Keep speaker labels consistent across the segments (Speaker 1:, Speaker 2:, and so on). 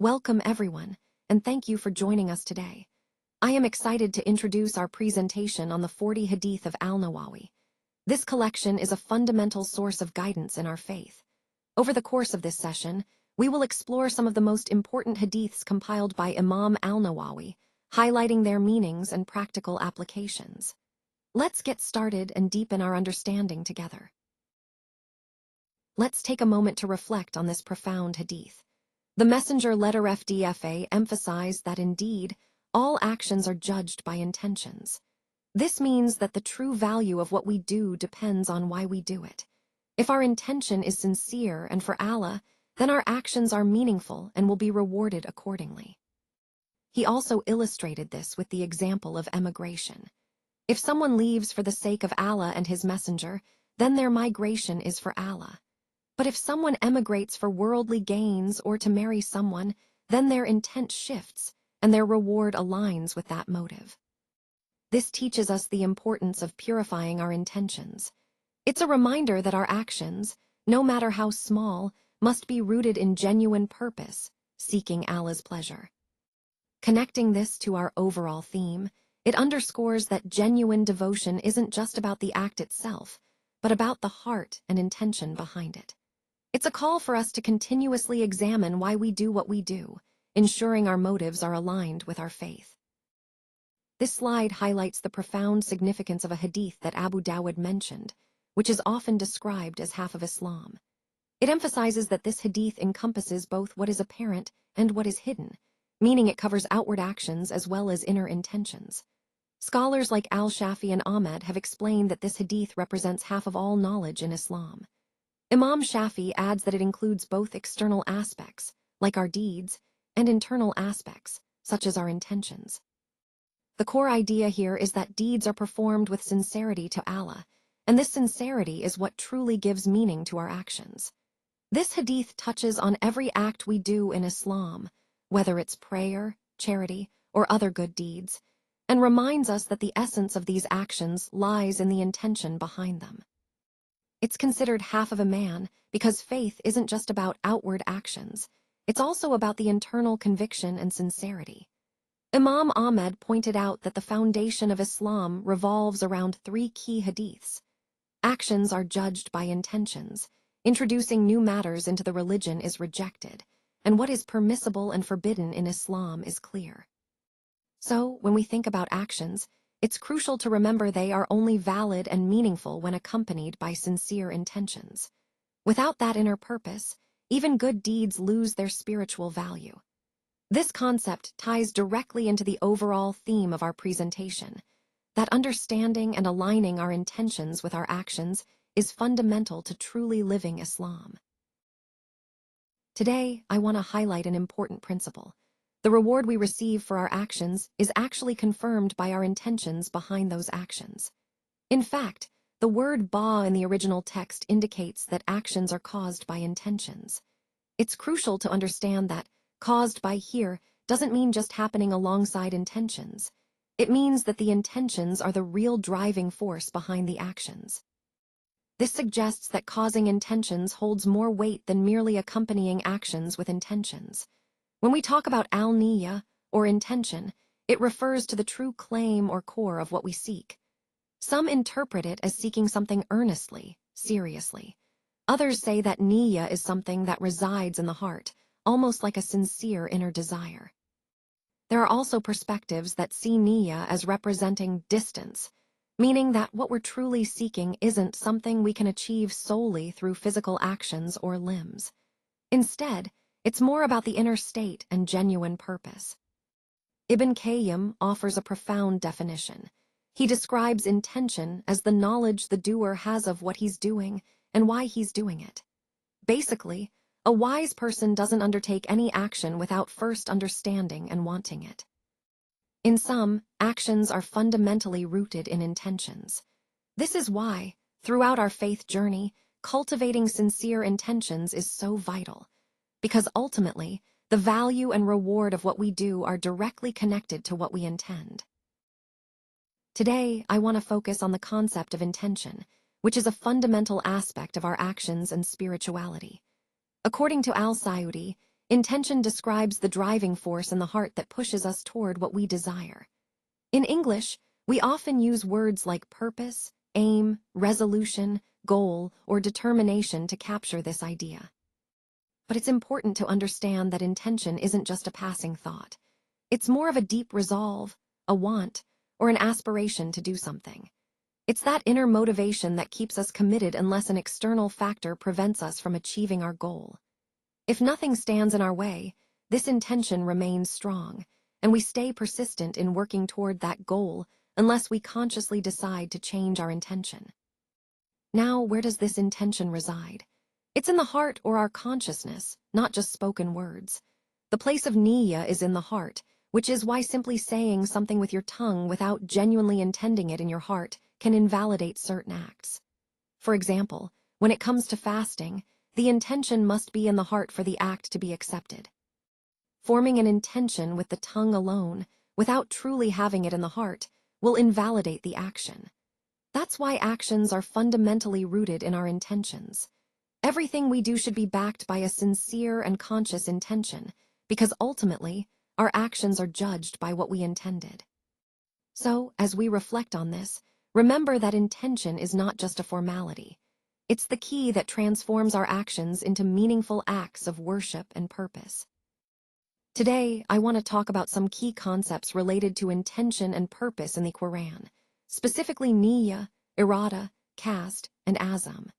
Speaker 1: Welcome everyone, and thank you for joining us today. I am excited to introduce our presentation on the 40 Hadith of Al-Nawawi. This collection is a fundamental source of guidance in our faith. Over the course of this session, we will explore some of the most important hadiths compiled by Imam Al-Nawawi, highlighting their meanings and practical applications. Let's get started and deepen our understanding together. Let's take a moment to reflect on this profound hadith. The messenger letter FDFA emphasized that indeed, all actions are judged by intentions. This means that the true value of what we do depends on why we do it. If our intention is sincere and for Allah, then our actions are meaningful and will be rewarded accordingly. He also illustrated this with the example of emigration. If someone leaves for the sake of Allah and His Messenger, then their migration is for Allah. But if someone emigrates for worldly gains or to marry someone, then their intent shifts and their reward aligns with that motive. This teaches us the importance of purifying our intentions. It's a reminder that our actions, no matter how small, must be rooted in genuine purpose, seeking Allah's pleasure. Connecting this to our overall theme, it underscores that genuine devotion isn't just about the act itself, but about the heart and intention behind it. It's a call for us to continuously examine why we do what we do, ensuring our motives are aligned with our faith. This slide highlights the profound significance of a hadith that Abu Dawud mentioned, which is often described as half of Islam. It emphasizes that this hadith encompasses both what is apparent and what is hidden, meaning it covers outward actions as well as inner intentions. Scholars like Al-Shafi and Ahmed have explained that this hadith represents half of all knowledge in Islam. Imam Shafi adds that it includes both external aspects, like our deeds, and internal aspects, such as our intentions. The core idea here is that deeds are performed with sincerity to Allah, and this sincerity is what truly gives meaning to our actions. This hadith touches on every act we do in Islam, whether it's prayer, charity, or other good deeds, and reminds us that the essence of these actions lies in the intention behind them. It's considered half of a man because faith isn't just about outward actions, it's also about the internal conviction and sincerity. Imam Ahmed pointed out that the foundation of Islam revolves around 3 key hadiths. Actions are judged by intentions, introducing new matters into the religion is rejected, and what is permissible and forbidden in Islam is clear. So, when we think about actions, it's crucial to remember they are only valid and meaningful when accompanied by sincere intentions. Without that inner purpose, even good deeds lose their spiritual value. This concept ties directly into the overall theme of our presentation, that understanding and aligning our intentions with our actions is fundamental to truly living Islam. Today, I want to highlight an important principle. The reward we receive for our actions is actually confirmed by our intentions behind those actions. In fact, the word ba in the original text indicates that actions are caused by intentions. It's crucial to understand that caused by here doesn't mean just happening alongside intentions. It means that the intentions are the real driving force behind the actions. This suggests that causing intentions holds more weight than merely accompanying actions with intentions. When we talk about al-niyya, or intention, it refers to the true claim or core of what we seek. Some interpret it as seeking something earnestly, seriously. Others say that niyya is something that resides in the heart, almost like a sincere inner desire. There are also perspectives that see niyya as representing distance, meaning that what we're truly seeking isn't something we can achieve solely through physical actions or limbs. Instead, it's more about the inner state and genuine purpose. Ibn Qayyim offers a profound definition. He describes intention as the knowledge the doer has of what he's doing and why he's doing it. Basically, a wise person doesn't undertake any action without first understanding and wanting it. In sum, actions are fundamentally rooted in intentions. This is why, throughout our faith journey, cultivating sincere intentions is so vital. Because ultimately, the value and reward of what we do are directly connected to what we intend. Today, I want to focus on the concept of intention, which is a fundamental aspect of our actions and spirituality. According to al-Saudi, Intention describes the driving force in the heart that pushes us toward what we desire. In English, we often use words like purpose, aim, resolution, goal, or determination to capture this idea. But it's important to understand that intention isn't just a passing thought. It's more of a deep resolve, a want, or an aspiration to do something. It's that inner motivation that keeps us committed unless an external factor prevents us from achieving our goal. If nothing stands in our way, this intention remains strong, and we stay persistent in working toward that goal unless we consciously decide to change our intention. Now, where does this intention reside? It's in the heart or our consciousness, not just spoken words. The place of niyya is in the heart, which is why simply saying something with your tongue without genuinely intending it in your heart can invalidate certain acts. For example, when it comes to fasting, the intention must be in the heart for the act to be accepted. Forming an intention with the tongue alone, without truly having it in the heart, will invalidate the action. That's why actions are fundamentally rooted in our intentions. Everything we do should be backed by a sincere and conscious intention, because ultimately, our actions are judged by what we intended. So, as we reflect on this, remember that intention is not just a formality. It's the key that transforms our actions into meaningful acts of worship and purpose. Today, I want to talk about some key concepts related to intention and purpose in the Quran, specifically niyya, irada, qasd, and azam.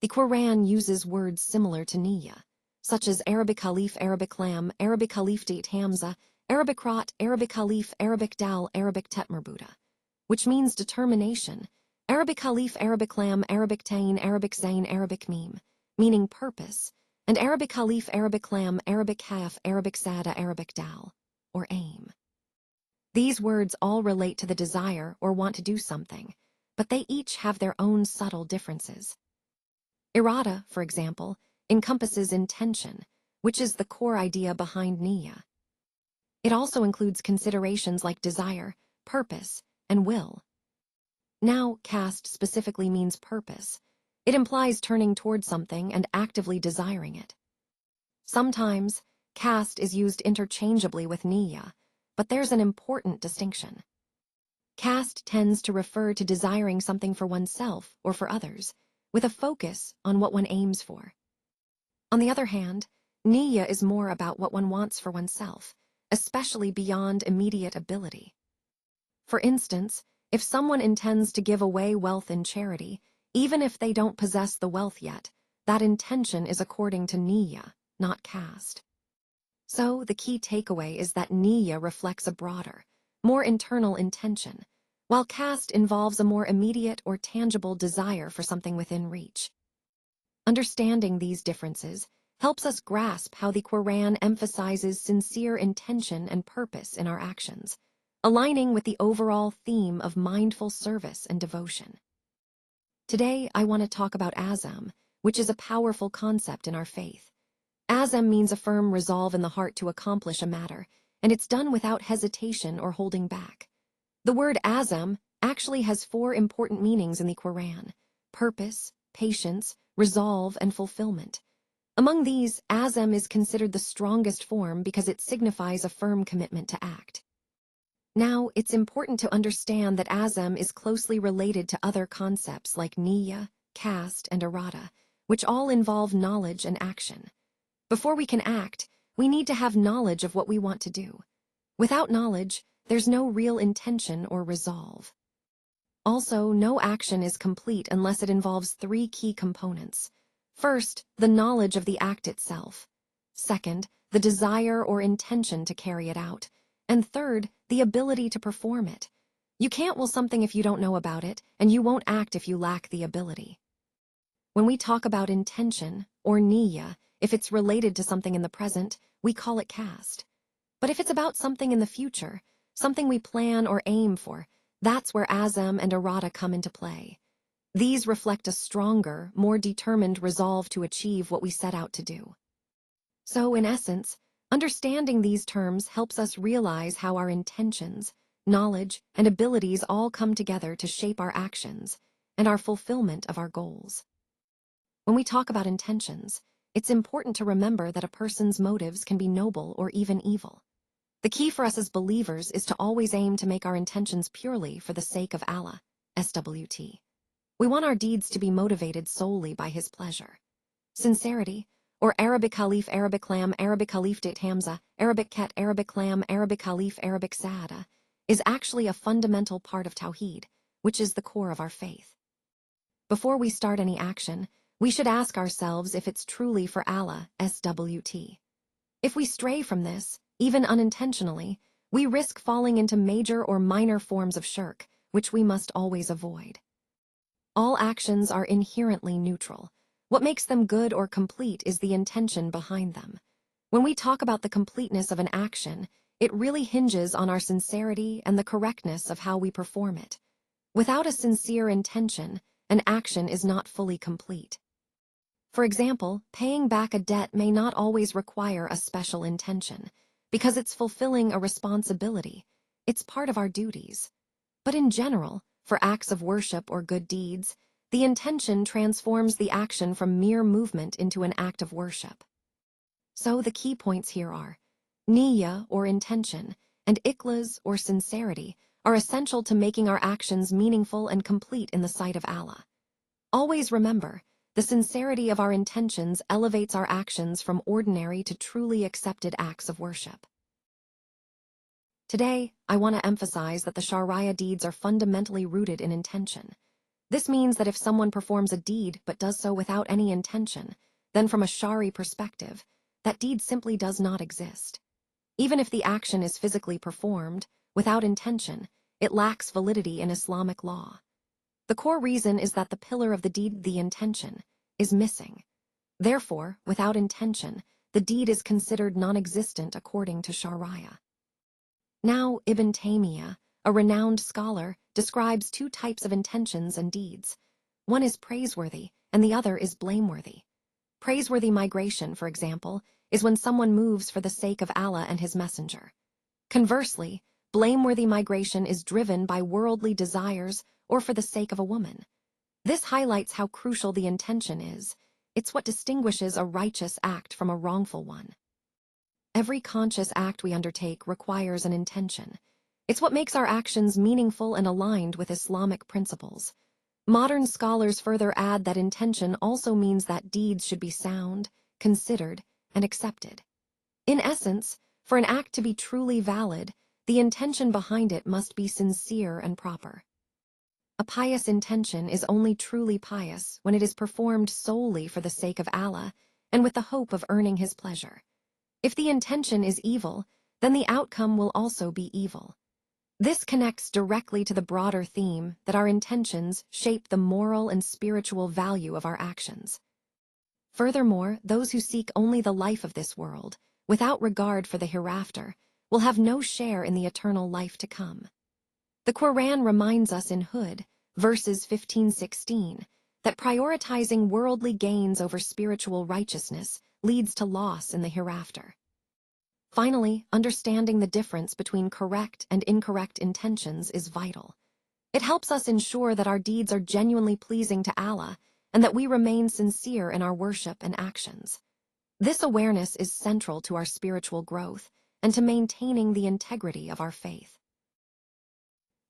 Speaker 1: The Quran uses words similar to niyya, such as Arabic alif, Arabic lam, Arabic alif det hamza, Arabic rat, Arabic alif, Arabic dal, Arabic tet marbuta, which means determination, Arabic alif, Arabic lam, Arabic tain, Arabic zain, Arabic meme, meaning purpose, and Arabic alif, Arabic lam, Arabic kaf, Arabic sada, Arabic dal, or aim. These words all relate to the desire or want to do something, but they each have their own subtle differences. Irada, for example, encompasses intention, which is the core idea behind niyya. It also includes considerations like desire, purpose, and will. Now, qasd specifically means purpose. It implies turning towards something and actively desiring it. Sometimes, qasd is used interchangeably with niyya, but there's an important distinction. Qasd tends to refer to desiring something for oneself or for others, with a focus on what one aims for. On the other hand, niyya is more about what one wants for oneself, especially beyond immediate ability. For instance, if someone intends to give away wealth in charity, even if they don't possess the wealth yet, that intention is according to niyya, not qasd. So, the key takeaway is that niyya reflects a broader, more internal intention, while qasd involves a more immediate or tangible desire for something within reach. Understanding these differences helps us grasp how the Quran emphasizes sincere intention and purpose in our actions, aligning with the overall theme of mindful service and devotion. Today, I want to talk about azam, which is a powerful concept in our faith. Azam means a firm resolve in the heart to accomplish a matter, and it's done without hesitation or holding back. The word azam actually has 4 important meanings in the Quran: purpose, patience, resolve, and fulfillment. Among these, azam is considered the strongest form because it signifies a firm commitment to act. Now, it's important to understand that azam is closely related to other concepts like niyya, qasd, and irada, which all involve knowledge and action. Before we can act, we need to have knowledge of what we want to do. Without knowledge, there's no real intention or resolve. Also, no action is complete unless it involves 3 key components. First, the knowledge of the act itself. Second, the desire or intention to carry it out. And third, the ability to perform it. You can't will something if you don't know about it, and you won't act if you lack the ability. When we talk about intention, or niyya, if it's related to something in the present, we call it qasd. But if it's about something in the future, something we plan or aim for, that's where azam and irada come into play. These reflect a stronger, more determined resolve to achieve what we set out to do. So, in essence, understanding these terms helps us realize how our intentions, knowledge, and abilities all come together to shape our actions and our fulfillment of our goals. When we talk about intentions, it's important to remember that a person's motives can be noble or even evil. The key for us as believers is to always aim to make our intentions purely for the sake of Allah, SWT. We want our deeds to be motivated solely by His pleasure. Sincerity, or Arabic Khalif, Arabic Lam, Arabic Khalif Dit Hamza, Arabic Ket, Arabic Lam, Arabic Khalif, Arabic Saada, is actually a fundamental part of Tawheed, which is the core of our faith. Before we start any action, we should ask ourselves if it's truly for Allah, SWT. If we stray from this, even unintentionally, we risk falling into major or minor forms of shirk, which we must always avoid. All actions are inherently neutral. What makes them good or complete is the intention behind them. When we talk about the completeness of an action, it really hinges on our sincerity and the correctness of how we perform it. Without a sincere intention, an action is not fully complete. For example, paying back a debt may not always require a special intention, because it's fulfilling a responsibility. It's part of our duties. But in general, for acts of worship or good deeds, the intention transforms the action from mere movement into an act of worship. So the key points here are: niyyah, or intention, and ikhlas, or sincerity, are essential to making our actions meaningful and complete in the sight of Allah. Always remember, the sincerity of our intentions elevates our actions from ordinary to truly accepted acts of worship. Today, I want to emphasize that the Sharia deeds are fundamentally rooted in intention. This means that if someone performs a deed but does so without any intention, then from a Shari perspective, that deed simply does not exist. Even if the action is physically performed, without intention, it lacks validity in Islamic law. The core reason is that the pillar of the deed, the intention, is missing. Therefore, without intention, the deed is considered non-existent according to Sharia. Now, Ibn Taymiyyah, a renowned scholar, describes two types of intentions and deeds. One is praiseworthy, and the other is blameworthy. Praiseworthy migration, for example, is when someone moves for the sake of Allah and His Messenger. Conversely, blameworthy migration is driven by worldly desires or for the sake of a woman. This highlights how crucial the intention is. It's what distinguishes a righteous act from a wrongful one. Every conscious act we undertake requires an intention. It's what makes our actions meaningful and aligned with Islamic principles. Modern scholars further add that intention also means that deeds should be sound, considered, and accepted. In essence, for an act to be truly valid, the intention behind it must be sincere and proper. A pious intention is only truly pious when it is performed solely for the sake of Allah and with the hope of earning His pleasure. If the intention is evil, then the outcome will also be evil. This connects directly to the broader theme that our intentions shape the moral and spiritual value of our actions. Furthermore, those who seek only the life of this world, without regard for the hereafter, will have no share in the eternal life to come. The Quran reminds us in Hud, verses 15-16, that prioritizing worldly gains over spiritual righteousness leads to loss in the hereafter. Finally, understanding the difference between correct and incorrect intentions is vital. It helps us ensure that our deeds are genuinely pleasing to Allah and that we remain sincere in our worship and actions. This awareness is central to our spiritual growth and to maintaining the integrity of our faith.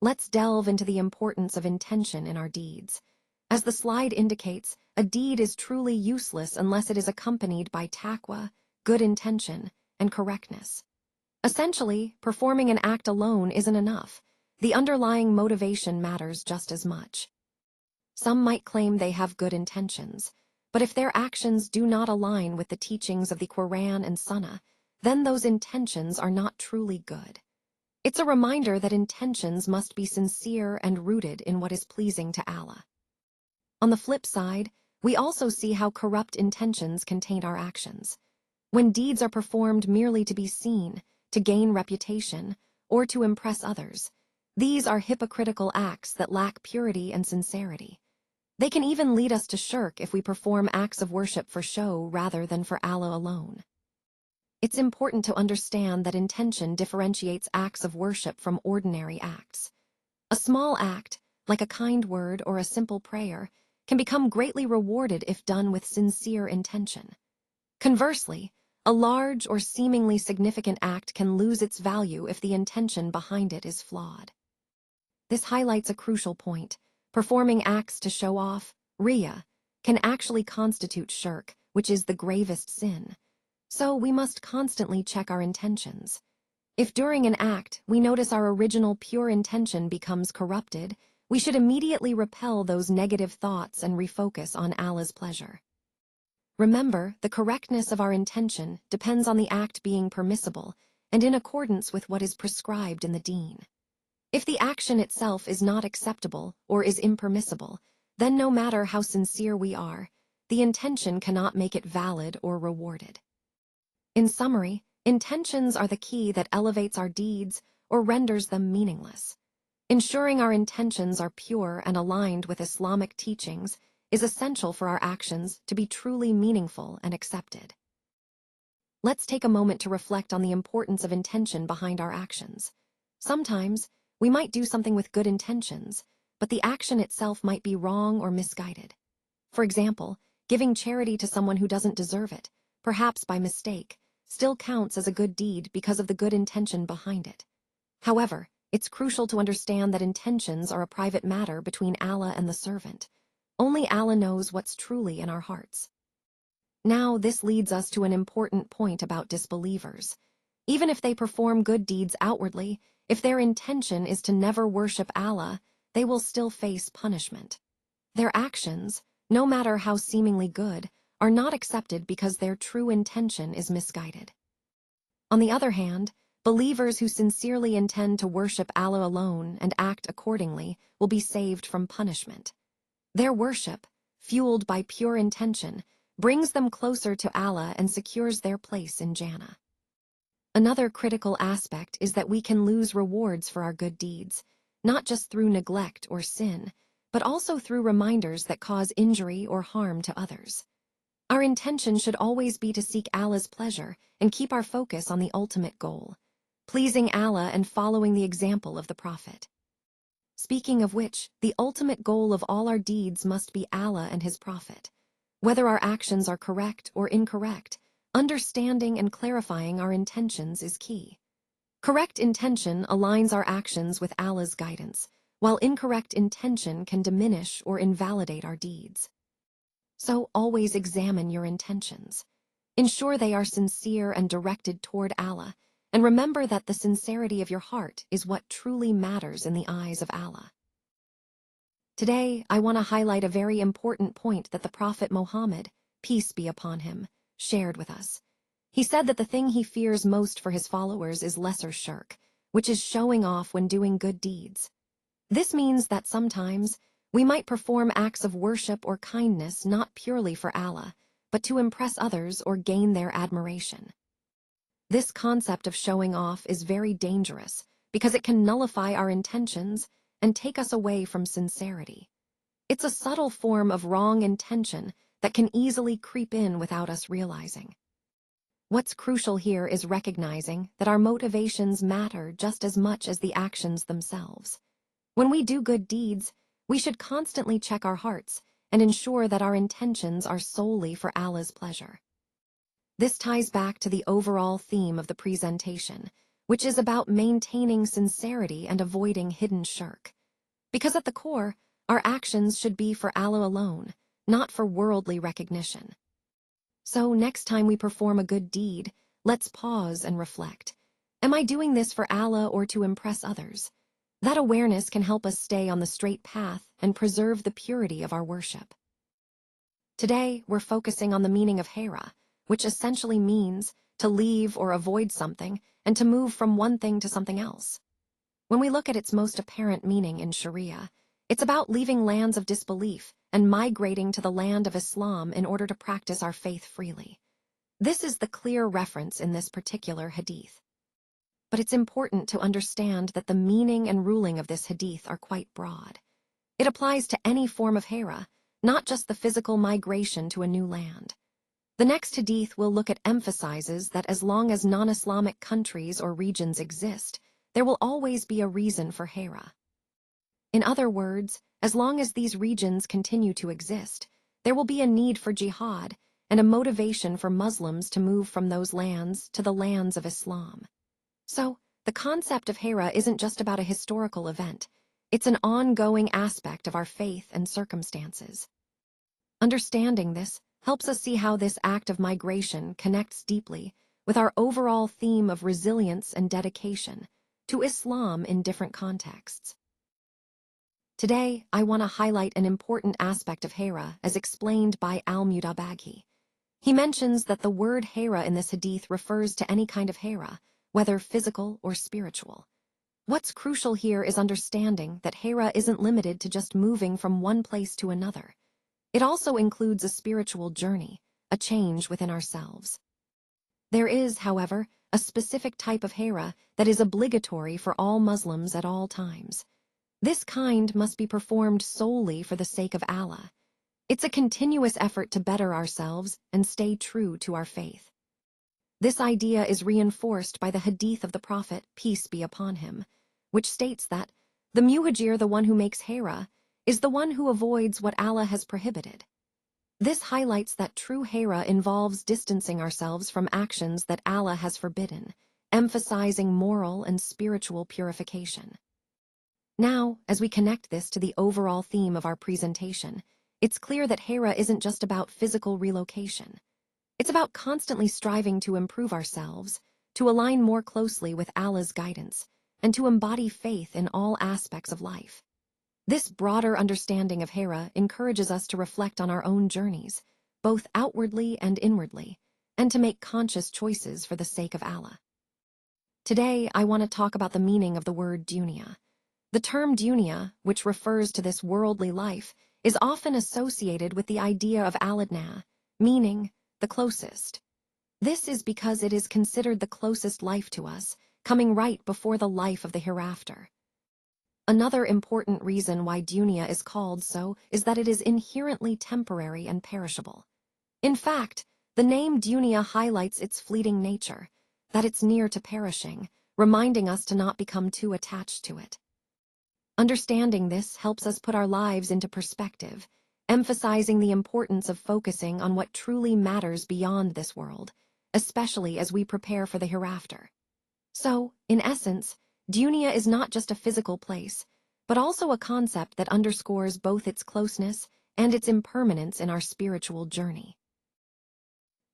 Speaker 1: Let's delve into the importance of intention in our deeds. As the slide indicates, a deed is truly useless unless it is accompanied by taqwa, good intention, and correctness. Essentially, performing an act alone isn't enough. The underlying motivation matters just as much. Some might claim they have good intentions, but if their actions do not align with the teachings of the Quran and Sunnah, then those intentions are not truly good. It's a reminder that intentions must be sincere and rooted in what is pleasing to Allah. On the flip side, we also see how corrupt intentions can taint our actions. When deeds are performed merely to be seen, to gain reputation, or to impress others, these are hypocritical acts that lack purity and sincerity. They can even lead us to shirk if we perform acts of worship for show rather than for Allah alone. It's important to understand that intention differentiates acts of worship from ordinary acts. A small act, like a kind word or a simple prayer, can become greatly rewarded if done with sincere intention. Conversely, a large or seemingly significant act can lose its value if the intention behind it is flawed. This highlights a crucial point. Performing acts to show off, riya, can actually constitute shirk, which is the gravest sin. So we must constantly check our intentions. If during an act we notice our original pure intention becomes corrupted, we should immediately repel those negative thoughts and refocus on Allah's pleasure. Remember, the correctness of our intention depends on the act being permissible and in accordance with what is prescribed in the deen. If the action itself is not acceptable or is impermissible, then no matter how sincere we are, the intention cannot make it valid or rewarded. In summary, intentions are the key that elevates our deeds or renders them meaningless. Ensuring our intentions are pure and aligned with Islamic teachings is essential for our actions to be truly meaningful and accepted. Let's take a moment to reflect on the importance of intention behind our actions. Sometimes, we might do something with good intentions, but the action itself might be wrong or misguided. For example, giving charity to someone who doesn't deserve it, perhaps by mistake, still counts as a good deed because of the good intention behind it. However, it's crucial to understand that intentions are a private matter between Allah and the servant. Only Allah knows what's truly in our hearts. Now, this leads us to an important point about disbelievers. Even if they perform good deeds outwardly, if their intention is to never worship Allah, they will still face punishment. Their actions, no matter how seemingly good, are not accepted because their true intention is misguided. On the other hand, believers who sincerely intend to worship Allah alone and act accordingly will be saved from punishment. Their worship, fueled by pure intention, brings them closer to Allah and secures their place in Jannah. Another critical aspect is that we can lose rewards for our good deeds, not just through neglect or sin, but also through reminders that cause injury or harm to others. Our intention should always be to seek Allah's pleasure and keep our focus on the ultimate goal, pleasing Allah and following the example of the Prophet. Speaking of which, the ultimate goal of all our deeds must be Allah and His Prophet. Whether our actions are correct or incorrect, understanding and clarifying our intentions is key. Correct intention aligns our actions with Allah's guidance, while incorrect intention can diminish or invalidate our deeds. So always examine your intentions. Ensure they are sincere and directed toward Allah, and remember that the sincerity of your heart is what truly matters in the eyes of Allah. Today, I want to highlight a very important point that the Prophet Muhammad, peace be upon him, shared with us. He said that the thing he fears most for his followers is lesser shirk, which is showing off when doing good deeds. This means that sometimes we might perform acts of worship or kindness not purely for Allah, but to impress others or gain their admiration. This concept of showing off is very dangerous because it can nullify our intentions and take us away from sincerity. It's a subtle form of wrong intention that can easily creep in without us realizing. What's crucial here is recognizing that our motivations matter just as much as the actions themselves. When we do good deeds, we should constantly check our hearts and ensure that our intentions are solely for Allah's pleasure. This ties back to the overall theme of the presentation, which is about maintaining sincerity and avoiding hidden shirk. Because at the core, our actions should be for Allah alone, not for worldly recognition. So next time we perform a good deed, let's pause and reflect. Am I doing this for Allah or to impress others? That awareness can help us stay on the straight path and preserve the purity of our worship. Today, we're focusing on the meaning of hera, which essentially means to leave or avoid something and to move from one thing to something else. When we look at its most apparent meaning in Sharia, it's about leaving lands of disbelief and migrating to the land of Islam in order to practice our faith freely. This is the clear reference in this particular hadith. But it's important to understand that the meaning and ruling of this hadith are quite broad. It applies to any form of hera, not just the physical migration to a new land. The next hadith we'll look at emphasizes that as long as non-Islamic countries or regions exist, there will always be a reason for hera. In other words, as long as these regions continue to exist, there will be a need for jihad, and a motivation for Muslims to move from those lands to the lands of Islam. So, the concept of Hira isn't just about a historical event. It's an ongoing aspect of our faith and circumstances. Understanding this helps us see how this act of migration connects deeply with our overall theme of resilience and dedication to Islam in different contexts. Today, I want to highlight an important aspect of Hira as explained by al-Mutabaghi. He mentions that the word Hira in this hadith refers to any kind of Hira, whether physical or spiritual. What's crucial here is understanding that Hira isn't limited to just moving from one place to another. It also includes a spiritual journey, a change within ourselves. There is, however, a specific type of Hira that is obligatory for all Muslims at all times. This kind must be performed solely for the sake of Allah. It's a continuous effort to better ourselves and stay true to our faith. This idea is reinforced by the Hadith of the Prophet, peace be upon him, which states that the muhajir, the one who makes Hira, is the one who avoids what Allah has prohibited. This highlights that true Hira involves distancing ourselves from actions that Allah has forbidden, emphasizing moral and spiritual purification. Now, as we connect this to the overall theme of our presentation, it's clear that Hira isn't just about physical relocation. It's about constantly striving to improve ourselves, to align more closely with Allah's guidance, and to embody faith in all aspects of life. This broader understanding of Hira encourages us to reflect on our own journeys, both outwardly and inwardly, and to make conscious choices for the sake of Allah. Today, I want to talk about the meaning of the word dunya. The term dunya, which refers to this worldly life, is often associated with the idea of al-adna, meaning the closest. This is because it is considered the closest life to us, coming right before the life of the hereafter. Another important reason why dunya is called so is that it is inherently temporary and perishable. In fact, the name dunya highlights its fleeting nature, that it's near to perishing, reminding us to not become too attached to it. Understanding this helps us put our lives into perspective, emphasizing the importance of focusing on what truly matters beyond this world, especially as we prepare for the hereafter. So, in essence, dunya is not just a physical place, but also a concept that underscores both its closeness and its impermanence in our spiritual journey.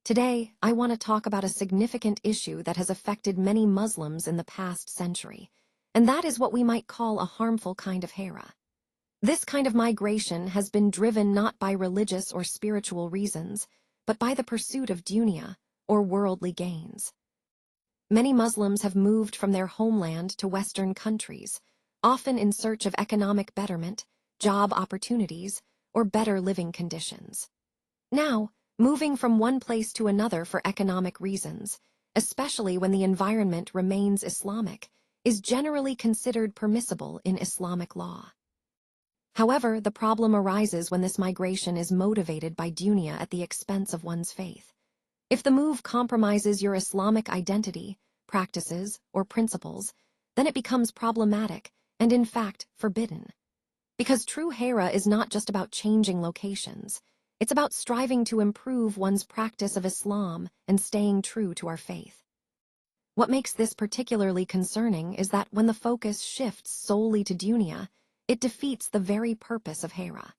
Speaker 1: Today, I want to talk about a significant issue that has affected many Muslims in the past century, and that is what we might call a harmful kind of Hira. This kind of migration has been driven not by religious or spiritual reasons, but by the pursuit of dunya, or worldly gains. Many Muslims have moved from their homeland to Western countries, often in search of economic betterment, job opportunities, or better living conditions. Now, moving from one place to another for economic reasons, especially when the environment remains Islamic, is generally considered permissible in Islamic law. However, the problem arises when this migration is motivated by dunya at the expense of one's faith. If the move compromises your Islamic identity, practices, or principles, then it becomes problematic and, in fact, forbidden. Because true Hira is not just about changing locations, it's about striving to improve one's practice of Islam and staying true to our faith. What makes this particularly concerning is that when the focus shifts solely to dunya, it defeats the very purpose of Hira.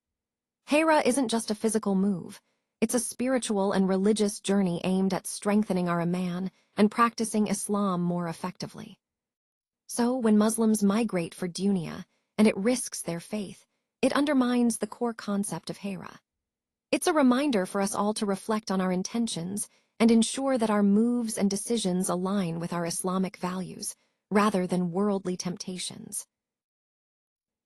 Speaker 1: Hira isn't just a physical move. It's a spiritual and religious journey aimed at strengthening our iman and practicing Islam more effectively. So, when Muslims migrate for dunya, and it risks their faith, it undermines the core concept of Hira. It's a reminder for us all to reflect on our intentions and ensure that our moves and decisions align with our Islamic values, rather than worldly temptations.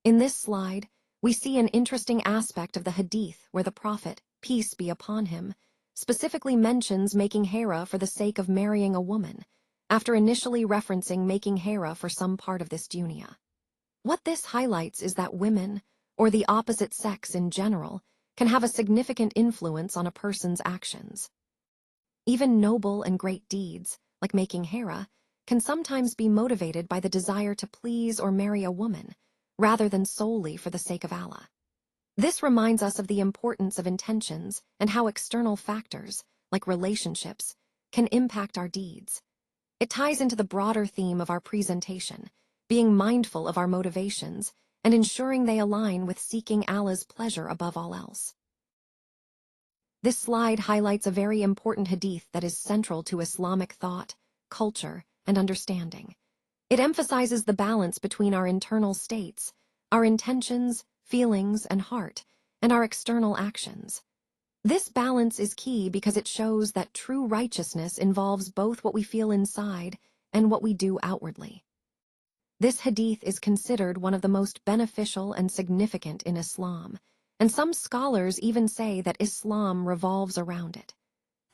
Speaker 1: In this slide, we see an interesting aspect of the Hadith where the Prophet, peace be upon him, specifically mentions making Hira for the sake of marrying a woman, after initially referencing making Hira for some part of this dunya. What this highlights is that women, or the opposite sex in general, can have a significant influence on a person's actions. Even noble and great deeds, like making Hira, can sometimes be motivated by the desire to please or marry a woman, rather than solely for the sake of Allah. This reminds us of the importance of intentions and how external factors, like relationships, can impact our deeds. It ties into the broader theme of our presentation, being mindful of our motivations and ensuring they align with seeking Allah's pleasure above all else. This slide highlights a very important hadith that is central to Islamic thought, culture, and understanding. It emphasizes the balance between our internal states, our intentions, feelings, and heart, and our external actions. This balance is key because it shows that true righteousness involves both what we feel inside and what we do outwardly. This hadith is considered one of the most beneficial and significant in Islam, and some scholars even say that Islam revolves around it.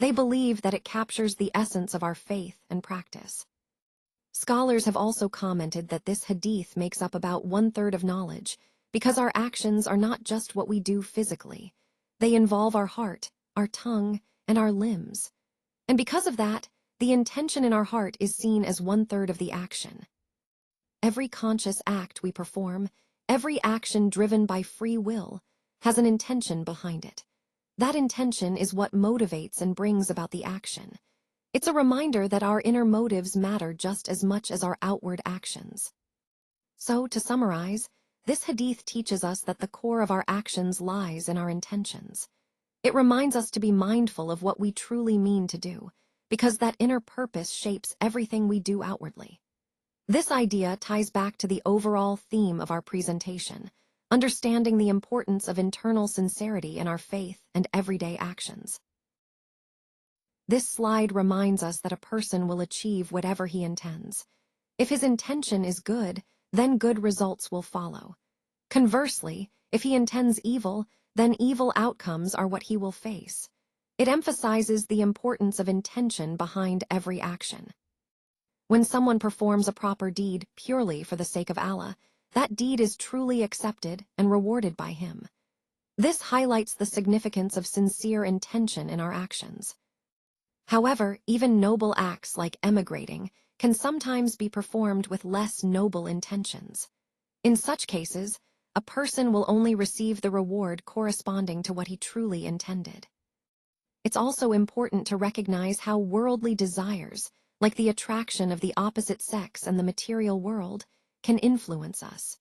Speaker 1: They believe that it captures the essence of our faith and practice. Scholars have also commented that this hadith makes up about 1/3 of knowledge, because our actions are not just what we do physically. They involve our heart, our tongue, and our limbs. And because of that, the intention in our heart is seen as 1/3 of the action. Every conscious act we perform, every action driven by free will, has an intention behind it. That intention is what motivates and brings about the action. It's a reminder that our inner motives matter just as much as our outward actions. So, to summarize, this hadith teaches us that the core of our actions lies in our intentions. It reminds us to be mindful of what we truly mean to do, because that inner purpose shapes everything we do outwardly. This idea ties back to the overall theme of our presentation, understanding the importance of internal sincerity in our faith and everyday actions. This slide reminds us that a person will achieve whatever he intends. If his intention is good, then good results will follow. Conversely, if he intends evil, then evil outcomes are what he will face. It emphasizes the importance of intention behind every action. When someone performs a proper deed purely for the sake of Allah, that deed is truly accepted and rewarded by Him. This highlights the significance of sincere intention in our actions. However, even noble acts like emigrating can sometimes be performed with less noble intentions. In such cases, a person will only receive the reward corresponding to what he truly intended. It's also important to recognize how worldly desires, like the attraction of the opposite sex and the material world, can influence us.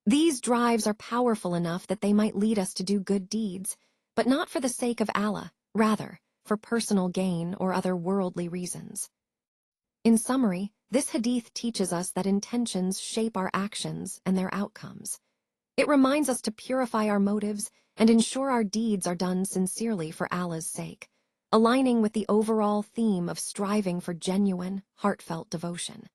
Speaker 1: These drives are powerful enough that they might lead us to do good deeds, but not for the sake of Allah, rather, for personal gain or other worldly reasons. In summary, this hadith teaches us that intentions shape our actions and their outcomes. It reminds us to purify our motives and ensure our deeds are done sincerely for Allah's sake, aligning with the overall theme of striving for genuine, heartfelt devotion.